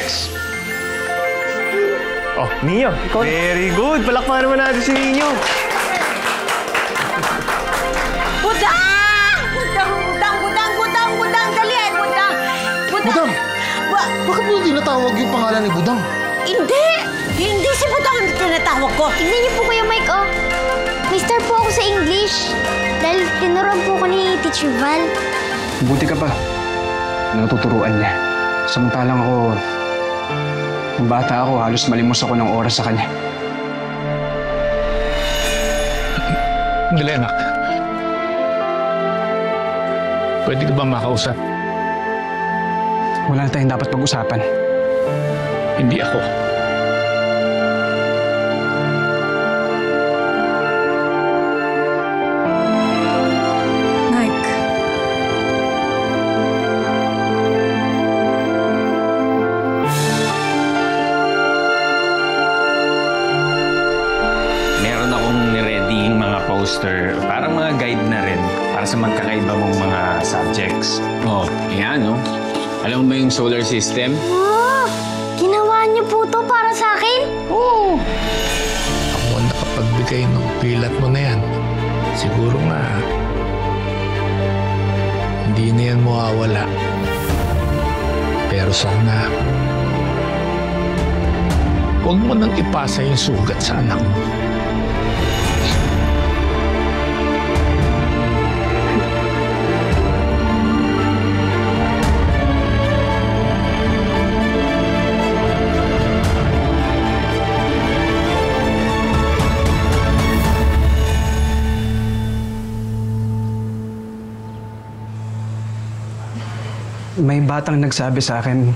Next! Oh, Neo. Very good. Palakpakan naman natin si Neo. Budang! Budang! Bakit mo tinatawag yung pangalan ni Budang? Hindi! Hindi si Budang ang tinatawag ko. Tignan niyo po Kuya Mike, oh. May star po ako sa English. Dahil tinuruan po ko ni Teacher Val. Buti ka pa. Natuturuan niya. Samantalang ako, nung bata ako, halos malimos ako ng oras sa kanya. Milena, pwede ka ba makausap? Wala na tayong dapat pag-usapan. Hindi ako. Mike. Meron akong nireadying mga poster, parang mga guide na rin para sa magkakaiba mong mga subjects. Oh, yan, no? Alam mo ba yung solar system? Wow! Ginawa niyo po to para sa akin? Oo. Ako ang nakapagbigay ng pilat mo na yan. Siguro nga, hindi na yan mawawala. Pero sana, huwag mo nang ipasa yung sugat sa anak mo. May batang nagsabi sa akin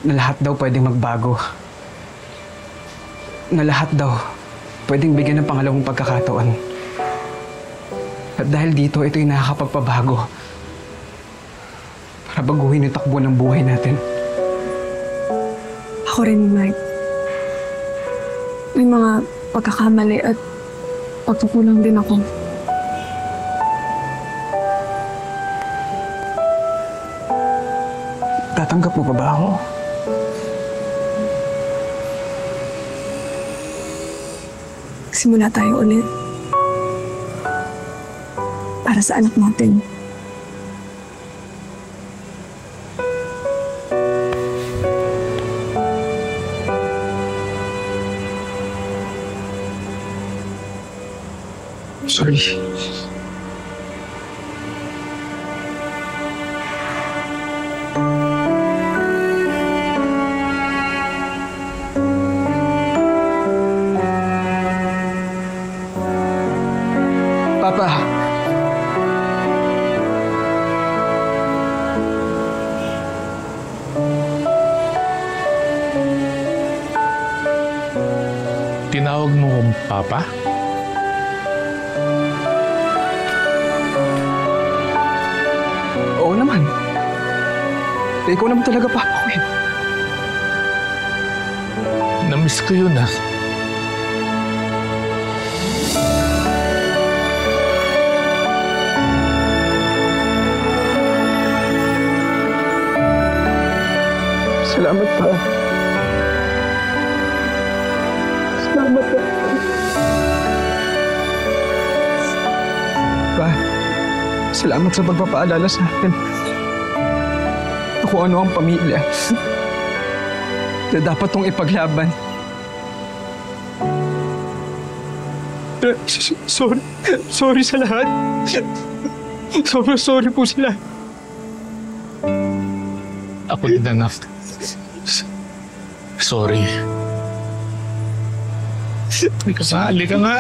na lahat daw pwedeng magbago. Na lahat daw pwedeng bigyan ng pangalawang pagkakataon. At dahil dito, ito'y nakakapagpabago para baguhin yung takbo ng buhay natin. Ako rin, Mike. May mga pagkakamali at pagkukulang din ako. Tatanggap mo pa ba ako? Simula tayo ulit. Para sa anak natin. Sorry. Papa. Tinawag mo kong Papa? Oo naman. Ikaw naman talaga papa ko eh. Namiss ko yun ah. Salamat pa. Salamat pa. Pa, salamat sa pagpapaalala sa akin. Kung ano ang pamilya na dapat tong ipaglaban. Sorry. Sorry sa lahat. Sobrang sorry po sila. Ako din anak. Sorry. Kasali ka nga.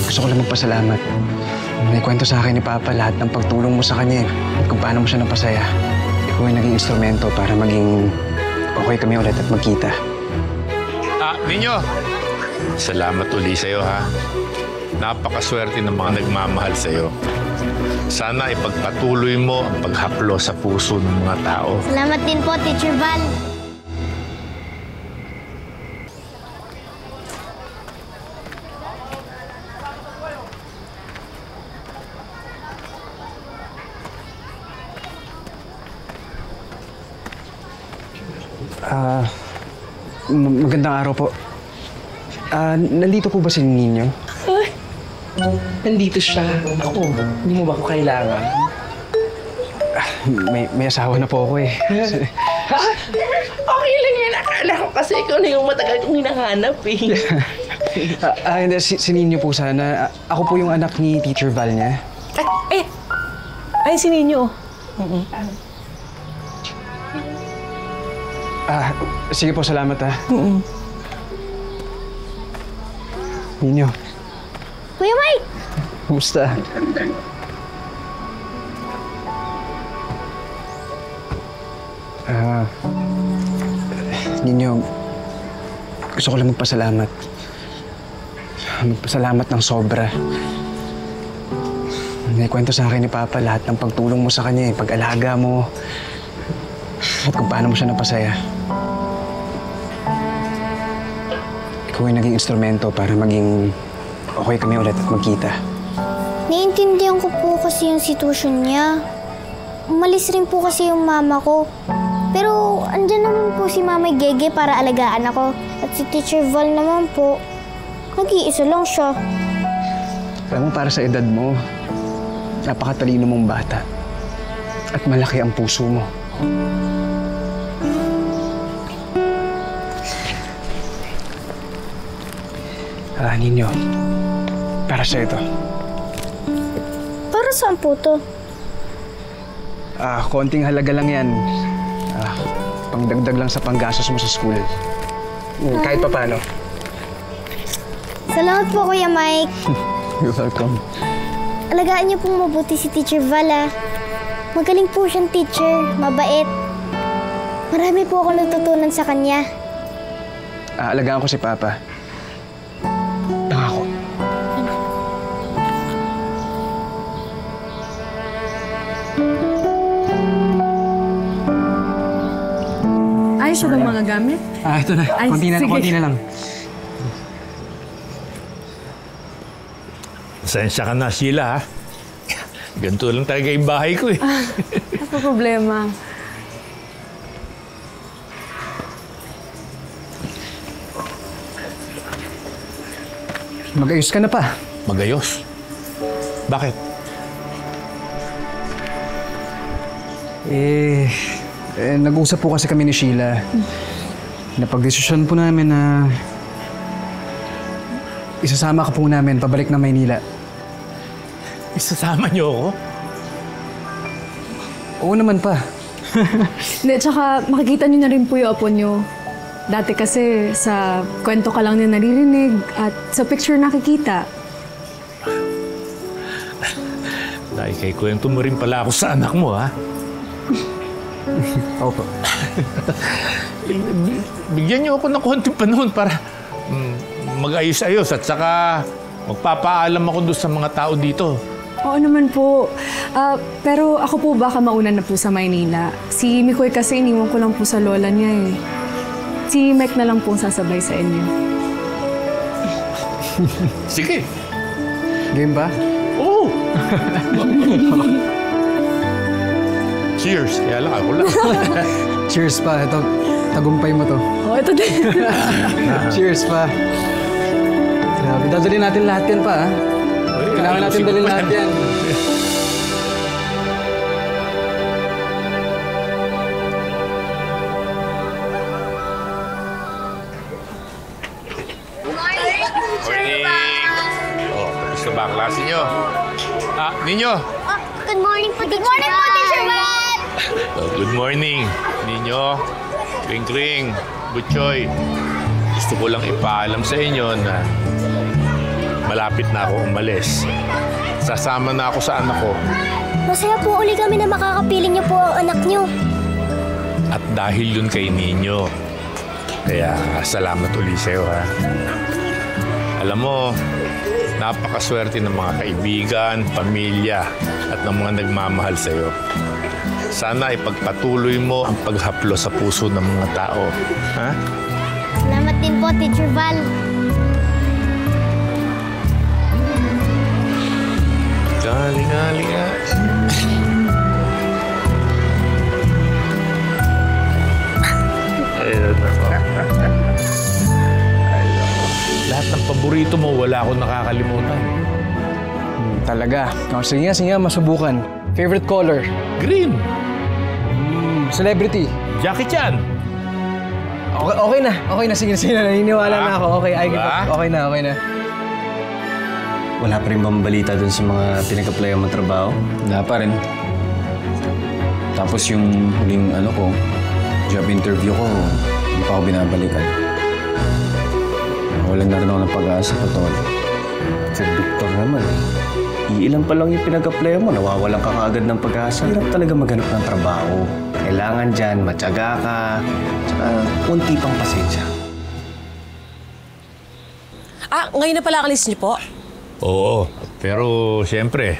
Gusto ko lang magpasalamat May kwento sa akin ni Papa lahat ng pagtulong mo sa kanya at kung paano mo siya napasaya. Ikaw ay naging instrumento para maging okay kami ulit at magkita. Ninyo! Salamat uli sa'yo, ha? Napakaswerte ng mga nagmamahal sa'yo. Sana ipagpatuloy mo ang paghaplo sa puso ng mga tao. Salamat din po, Teacher Val. Magandang araw po. Nandito po ba si Ninyo? Nandito siya. Ako, hindi mo ba ako kailangan? May asawa na po ako eh. Okay lang yan. Akala ko kasi ikaw na yung matagal kong hinahanap eh. Hindi, si Ninyo po sana. Ako po yung anak ni Teacher Val niya. Ay, si Ninyo. Sige po, salamat ha. Ninyo, Kuya Mike! kumusta? Ninyo, gusto ko lang magpasalamat. Magpasalamat ng sobra. May kwento sa akin ni Papa lahat ng pagtulong mo sa kanya, pag-alaga mo, at kung paano mo siya napasaya. Ikaw ay naging instrumento para maging okay kami ulit at magkita. Naiintindihan ko po kasi yung sitwasyon niya. Umalis rin po kasi yung mama ko. Pero andyan naman po si Mamay Gege para alagaan ako. At si Teacher Val naman po, nag-iisa lang siya. Alam mo, para sa edad mo, napakatalino mong bata. At malaki ang puso mo. Ninyo, para sa ito. Para saan po to? Konting halaga lang yan. Pangdagdag lang sa panggastos mo sa school. Kahit pa paano. Salamat po, Kuya Mike. You're welcome. Alagaan niyo pong mabuti si Teacher Val, ah. Magaling po siyang teacher, mabait. Marami po ako natutunan sa kanya. Alagaan ko si Papa. Pangako. Ayos ba mga gamit? Ito na. Ay, sige. Konti na lang. Pasensya ka na, Sheila, ha? Ganito lang talaga yung bahay ko, eh. Ano problema? Mag-ayos ka na pa. Magayos. Bakit? Nag-usap po kasi kami ni Sheila. Napag-desisyon po namin na isasama ka po namin pabalik na Maynila. Isasama niyo ako? Oo naman pa. Hindi, tsaka makikita niyo na rin po yung apo niyo. Dati kasi sa kwento ka lang niya naririnig at sa picture nakikita. Dahil kay kwento mo rin pala ako sa anak mo, ha? Opo. Bigyan niyo ako ng konting panahon para mag-ayos-ayos at saka magpapaalam ako doon sa mga tao dito. Oo naman po. Pero ako po baka mauna na po sa Maynila. Si Mikoy kasi iniwan ko lang po sa lola niya eh. Si Mike na lang po sasabay sa inyo. Sige. Game ba? Oo. Cheers. Kaya lang ako lang. Cheers pa. Ito, tagumpay mo to. Oh, ito din. Cheers pa. Grabe, dadalhin natin lahat yan pa, ha? Kailangan natin dalhin lahat yan. Morning! Oh, tapos na ba ang klase niyo? Ninyo! Good morning po, Teacher Val! Good morning po, Teacher Val! Good morning, Ninyo, Kring-Kring, Butchoy. Gusto ko lang ipaalam sa inyo na malapit na ako umalis. Sasama na ako sa anak ko. Masaya po uli kami na makakapiling niyo po ang anak niyo. At dahil yun kay Ninyo. Kaya salamat uli sa'yo, ha. Alam mo, napakaswerte ng mga kaibigan, pamilya, at ng mga nagmamahal sa'yo. Sana ipagpatuloy mo ang paghaplo sa puso ng mga tao. Ha? Salamat din po, Teacher Val. Galing. Lahat ng paborito mo, wala akong nakakalimutan. Talaga. Oh, sige nga, masubukan. Favorite color? Green. Celebrity? Jackie Chan. Okay na. Sige na. Naniniwala na ako. Okay, okay na. Wala pa rin bang balita dun sa mga pinag-applyan mo trabaho? Wala pa rin. Tapos yung huling job interview ko, hindi pa ako binabalikan. Wala na rin ako ng pag-asa pa to. Sir Victor naman, iilan pa lang yung pinag-applyan mo, nawawalan ka kaagad ng pag-asa. Hirap talaga maghanap ng trabaho. Kailangan dyan, matyaga ka, tsaka kunti pang pasensya. Ngayon na pala kalis niyo po? Oo, pero siyempre,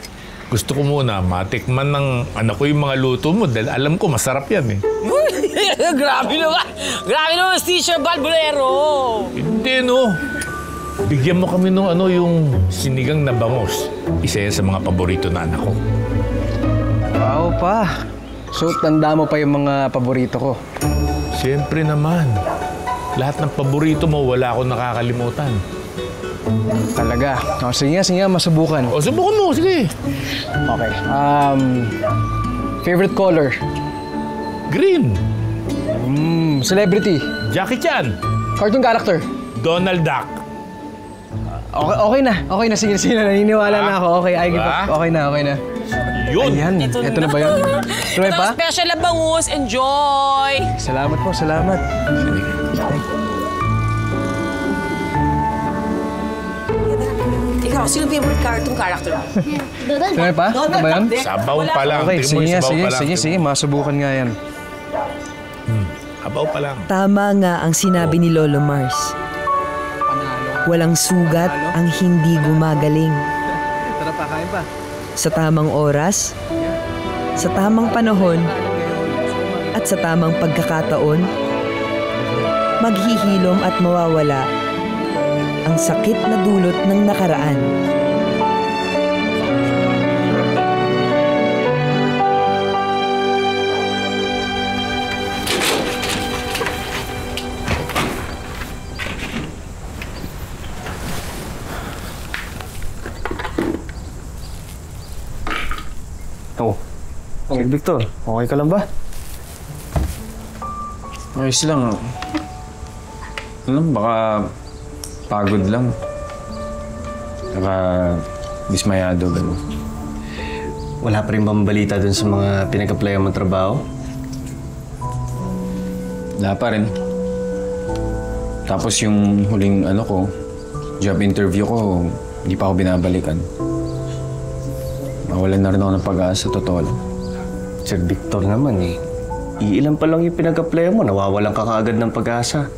gusto ko muna matikman ng anak ko yung mga luto mo dahil alam ko masarap yan eh. Grabe naman si Teacher Val Bolero. Hindi no. Bigyan mo kami ng yung sinigang na bangos. Isa yan sa mga paborito na anak ko. Wow pa. So, tanda mo pa yung mga paborito ko. Siyempre naman. Lahat ng paborito mo, wala akong nakakalimutan. Talaga. Oh, sige nga, masubukan. O, subukan mo, sige. Okay. Favorite color? Green. Celebrity? Jackie Chan. Cartoon character? Donald Duck. Okay na. Sige na. Naniniwala na ako. Okay na. Yun. Ayan. Ito na ba yun? Tuloy pa? Special na bangus. Enjoy! Salamat po. Ikaw, sino favorite cartoon character mo? Tuloy pa? Ito ba yun? Sabaw pa lang. Okay, Tingnan mo yung sabaw pa lang. sige. Masubukan nga yan. Sabaw pa lang. Tama nga ang sinabi ni Lolo Mars. Walang sugat ang hindi gumagaling. Tara pa, kain pa. Sa tamang oras, sa tamang panahon, at sa tamang pagkakataon, maghihilom at mawawala ang sakit na dulot ng nakaraan. Sir Victor, okay ka lang ba? Ayos lang. Baka pagod lang. Saka dismayado gano'n. Wala pa rin bang balita dun sa mga pinag-applyan mo trabaho? Wala pa rin. Tapos yung huling job interview ko, hindi pa ako binabalikan. Mawalan na rin ako ng pag-asa, totoo lang. Sir Victor naman iilan pa lang yung pinag-applyan mo, nawawalan ka kaagad ng pag-asa.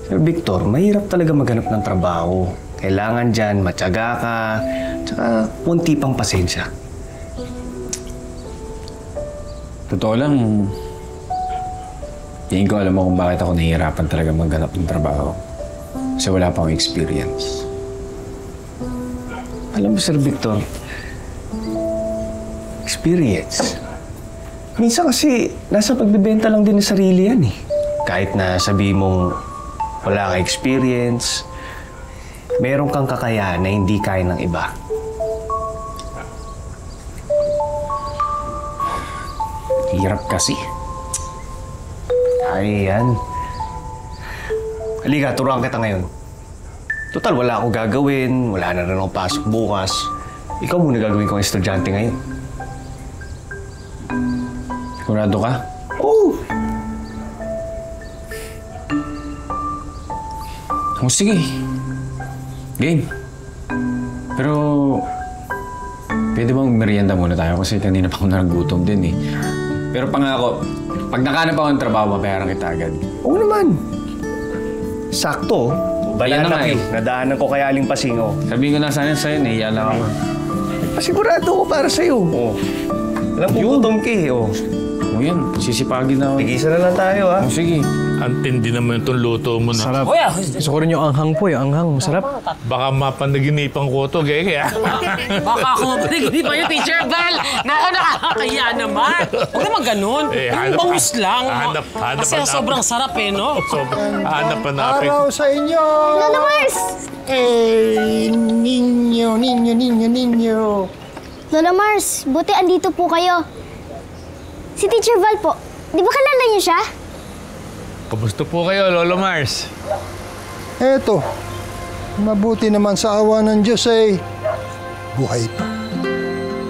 Sir Victor, mahirap talaga maghanap ng trabaho. Kailangan dyan, matyaga ka, tsaka kunti pang pasensya. Totoo lang, tingin ko alam mo kung bakit ako nahihirapan talaga maghanap ng trabaho. Kasi wala pa akong experience. Alam mo, Sir Victor, experience. Minsan kasi, nasa pagbibenta lang din ng sarili yan Kahit na sabihin mong wala ka experience, meron kang kakayahan na hindi kaya ng iba. Hirap kasi. Ayan. Halika, turuan kita ngayon. Total, wala akong gagawin, wala na rin akong pasok bukas. Ikaw muna gagawin kong estudyante ngayon. Sigurado ka? Oo! Oh, sige. Game. Pero, pwede bang merienda muna tayo kasi kanina pa ako nagutom din eh. Pero pangako, pag nakahanap ako ng trabaho, mabayaran kita agad. Oo naman. Sakto. Yan na nga Banana eh. Nadaanan ko kay Aling Pasingo. Sabihin ko na sana sa'yo, nahiya lang ako. Pasigurado ko para sa'yo. Oh. Alam ko gutom ka eh. Oh. O yan, sisipagin na ako. Tigisa na lang tayo ha. O sige. Ang tindi naman itong luto mo na. Sarap. Gusto ko rin yung anghang po, yung anghang. Masarap. Baka mapanaginipan ko ito, kaya. Baka ako mapaligid pa yung Teacher Val. Naku, nakakakaya naman. Huwag naman ganun. Yung bangus lang. Hanap Kasi sobrang sarap eh, no? Hanapin. Araw sa inyo! Lola Mars! Ninyo. Lola Mars, buti andito po kayo. Si Teacher Val po, di ba kilala niyo siya? Kamusta po kayo, Lolo Mars? Eto, mabuti naman sa awa ng Diyos ay buhay pa.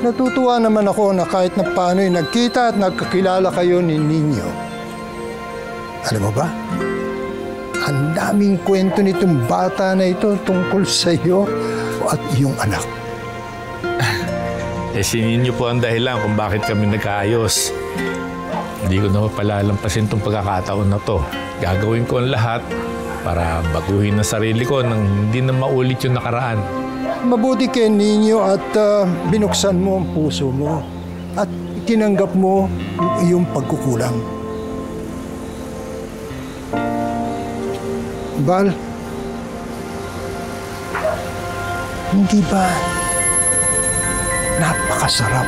Natutuwa naman ako na kahit na paano'y nagkita at nagkakilala kayo ni Ninyo. Alam mo ba? Ang daming kwento nitong bata na ito tungkol sa iyo at iyong anak. Si Ninyo po ang dahilan kung bakit kami nagkaayos. Hindi ko na mapalalampasin itong pagkakataon na to. Gagawin ko ang lahat para baguhin ang sarili ko nang hindi na maulit yung nakaraan. Mabuti kay Ninyo at binuksan mo ang puso mo at tinanggap mo yung iyong pagkukulang. Val, hindi ba napakasarap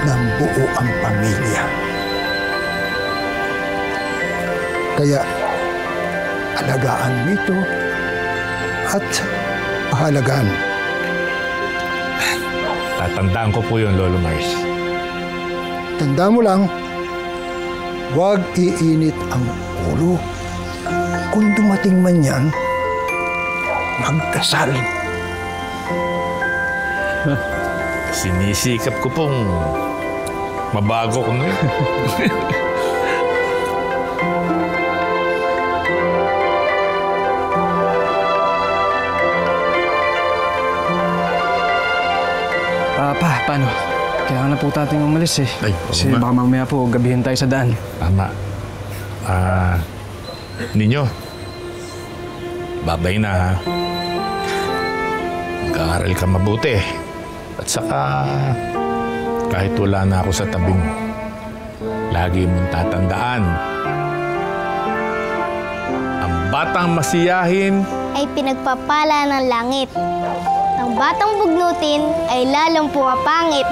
ng buo ang pamilya? Kaya alagaan mo ito at pahalagaan. Tatandaan ko po yun, Lolo Mars. Tanda mo lang, huwag iinit ang ulo. Kung dumating man yan, magdasal. Sinisikap ko pong mabago ko na. Paano? Kailangan na po natin umalis eh. Ay, Kasi nga. baka mamaya po gabihin tayo sa daan. Tama. Ninyo, babay na ha. Mag-aaral ka mabuti. At saka, kahit wala na ako sa tabi mo, lagi mong tatandaan. Ang batang masiyahin, Ay pinagpapala ng langit. Ang batang bugnutin ay lalong pumapangit.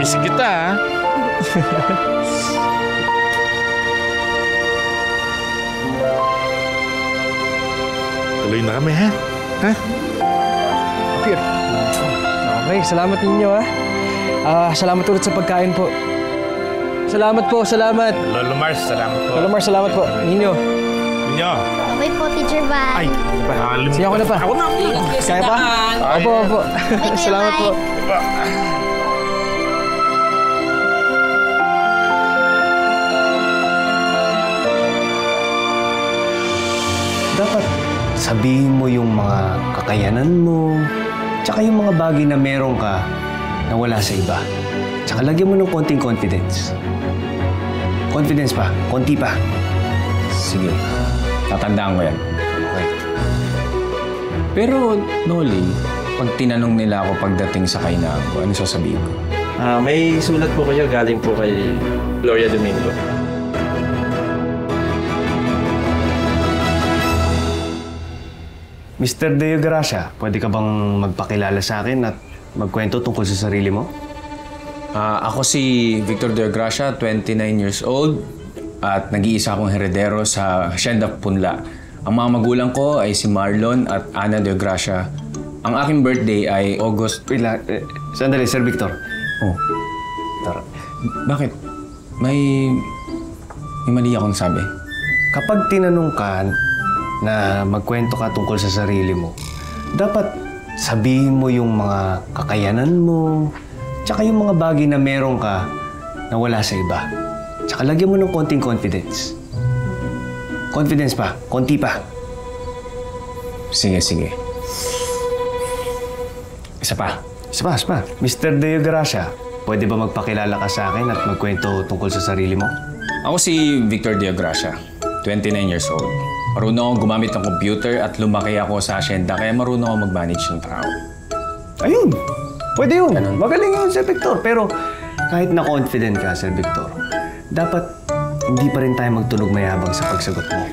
miss kita ha. Tuloy na kami ha. Ha? Okay, salamat ninyo ha. Salamat ulit sa pagkain po. Salamat po, salamat. Lolo Mars, salamat po. Lola Mars, salamat po. Ninyo. Ninyo. Babay po, Teacher Val. Ay, pahalim. Sige ako na pa. Ako na. Kaya pa? Opo, opo. Kuya Salamat po. Dapat sabihin mo yung mga kakayanan mo, tsaka yung mga bagay na meron ka na wala sa iba. Tsaka lagyan mo ng konting confidence. Confidence pa, konti pa. Sige. Tatandaan ko yan. Okay. Pero, Noli, pag tinanong nila ako pagdating sa kainaan ko, ano sasabihin ko? May sulat po kayo galing po kay Gloria Domingo. Mr. Deo Gracia, pwede ka bang magpakilala sa akin at magkwento tungkol sa sarili mo? Ako si Victor De Gracia, 29 years old at nag-iisa akong heredero sa Hacienda Punla. Ang mga magulang ko ay si Marlon at Ana De Gracia. Ang aking birthday ay August... Sandali, Sir Victor. Oh. Tara. Bakit? May mali akong sabi. Kapag tinanong ka na magkwento ka tungkol sa sarili mo, dapat sabihin mo yung mga kakayanan mo, tsaka yung mga bagay na meron ka na wala sa iba. Tsaka lagyan mo ng konting confidence. Confidence pa, konti pa. Sige. Isa pa. Mr. Deo Gracia, pwede ba magpakilala ka sa akin at magkwento tungkol sa sarili mo? Ako si Victor Deo Gracia, 29 years old. Marunong akong gumamit ng computer at lumaki ako sa asyenda kaya marunong akong mag-manage ng tao. Ayun! Pwede yun. Magaling yun, Sir Victor. Pero kahit na confident ka, Sir Victor, dapat hindi pa rin tayo magtunog mayabang sa pagsagot mo.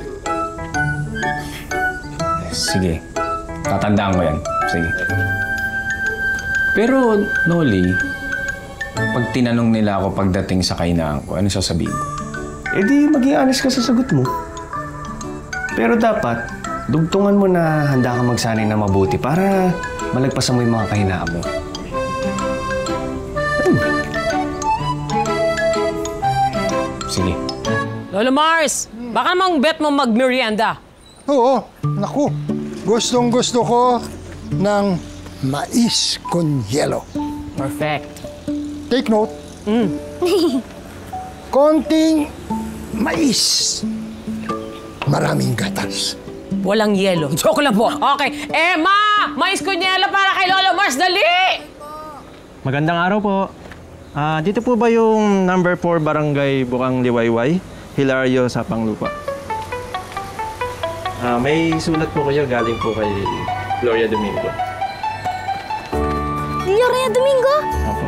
Sige. Tatandaan ko yan. Sige. Pero, Noli, pag tinanong nila ako pagdating sa kainaan ko, ano sasabihin ko? Eh di, maging honest ka sa sagot mo. Pero dapat, dugtungan mo na handa ka magsanay na mabuti para malagpasan mo yung mga kahinaan mo. Sige. Lolo Mars, baka namang bet mo mag-merienda. Oo, naku. Gustong-gusto ko ng mais con yelo. Perfect. Take note. Konting mais. Maraming gatas. Walang yelo. Joke lang po. Okay. Emma! Mais kunyela para kay Lolo Mars. Dali! Magandang araw po. Dito po ba yung number 4 Barangay Bukang Liwayway, Hilario, Sapanglupa? May sulat po kayo galing po kay Gloria Domingo. Gloria Domingo? Opo.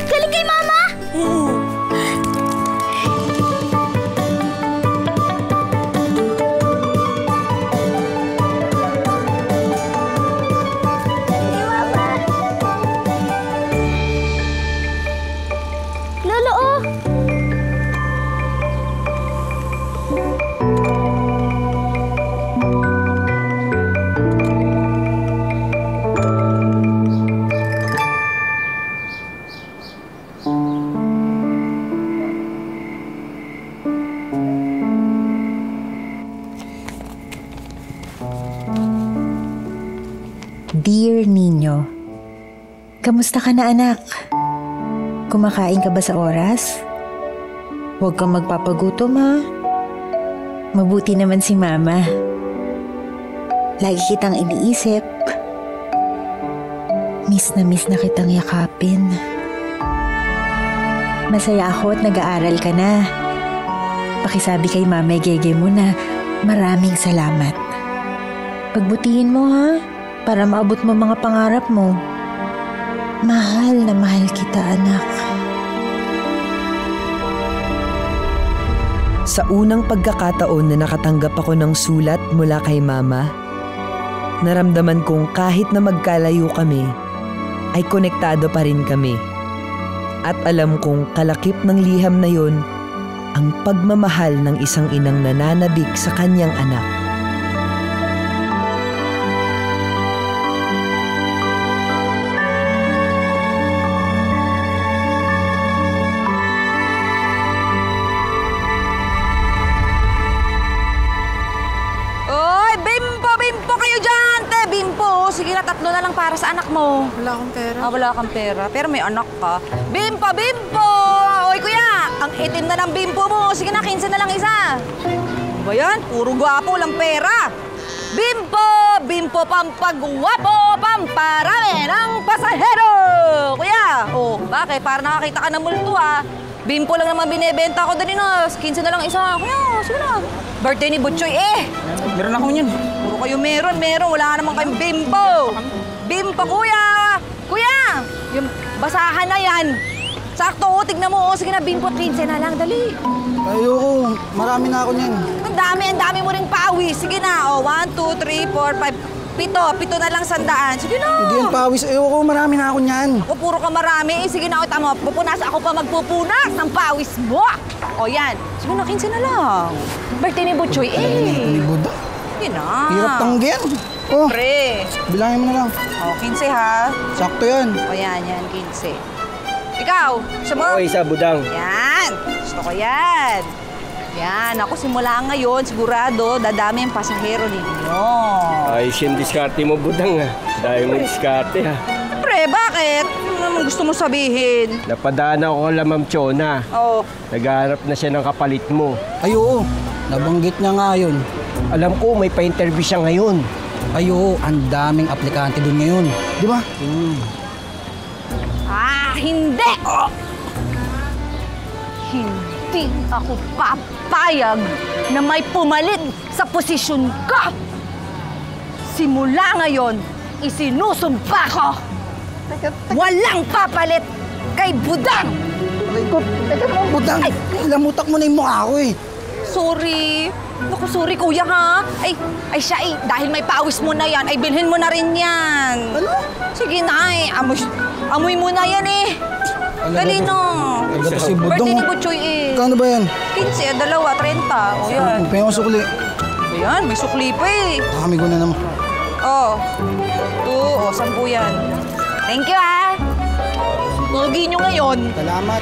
Galing kay Mama? Lolo, oh! Dear Nino, kamusta ka na anak? Kumakain ka ba sa oras? Huwag kang magpapagutom ha. Mabuti naman si Mama. Lagi kitang iniisip. Miss na kitang yakapin. Masaya ako at nag-aaral ka na. Pakisabi kay Mama Gege mo na maraming salamat. Pagbutihin mo ha, para maabot mo mga pangarap mo. Mahal na mahal kita, anak. Sa unang pagkakataon na nakatanggap ako ng sulat mula kay Mama, naramdaman kong kahit na magkalayo kami, ay konektado pa rin kami. At alam kong kalakip ng liham na yon ang pagmamahal ng isang inang nananabik sa kanyang anak. Tatlo na lang para sa anak mo. Wala akong pera. Wala kang pera. Pero may anak ka. Bimpo! Oy, kuya! Ang itim na ng bimpo mo. Sige na, 15 na lang isa. Ba yan? Puro gwapo, walang pera. Bimpo! Pampagwapo! Pamparami ng pasahero! Kuya! Oh, bakit? Para nakakita ka ng multo, ha? Bimpo lang naman binibenta ko dali na. 15 na lang isa. Kuya, sige na. Birthday ni Butchoy, eh. Meron ako yun. Puro kayo meron. Wala naman kayong bimpo. Bimpo, kuya! Kuya! Yung basahan na yan. Sakto, tignan mo. Sige na, bimpo, 15 na lang. Dali. Ayoko. Marami na ako niyan. Ang dami mo ring pawis. Sige na, 1, 2, 3, 4, 5. Pito na lang 100. Sige na. Hindi yan pawis. Ayoko, marami na ako niyan. Ako, puro ka marami. Sige na, tama. Pupunas. Ako pa magpupunas ng pawis mo. O, yan. Sige na, 15 na lang. Birthday ni Butchoy, eh. Ni Buda. Sige na. Hirap tanggihan. Oh, pre. Bilangin mo na lang. O, 15 ha. Sakto yan. O, yan, 15. Ikaw, gusto mo? Ako isa, Budang. Yan. Gusto ko yan. Yan. Ako, simula ngayon, sigurado, dadami ang pasahero ninyo. Ay, siyang diskarte mo, Budang, ha? Dahil mo diskarte, ha? Pre, bakit? naman gusto mo sabihin? Napadaan ako kala Ma'am Chona. Oo. Naghahanap na siya ng kapalit mo. Ay oo, nabanggit niya nga yun. Alam ko, may pa-interview siya ngayon. Ay oo, ang daming aplikante dun ngayon. Di ba? Hindi! Hindi ako papayag na may pumalit sa posisyon ko! Simula ngayon, isinusumpa ko! Walang papalit kay Budang! Teka naman, Budang. Lamutak mo na yung mukha ko eh. Sorry. Naku, sorry kuya ha. Ay siya dahil may pawis mo na yan, ay bilhin mo na rin yan. Ano? Sige na amoy mo na yan eh. Dali na. Talaga si Budang. Birthday ni Butchoy eh. Kano ba yan? 15, 2, 30. O yan. May ko sukli. Ayan, may sukli pa eh. Kami ko na naman. Oh. 2, 10 yan. Thank you ha. Pogi nyo ngayon. Salamat.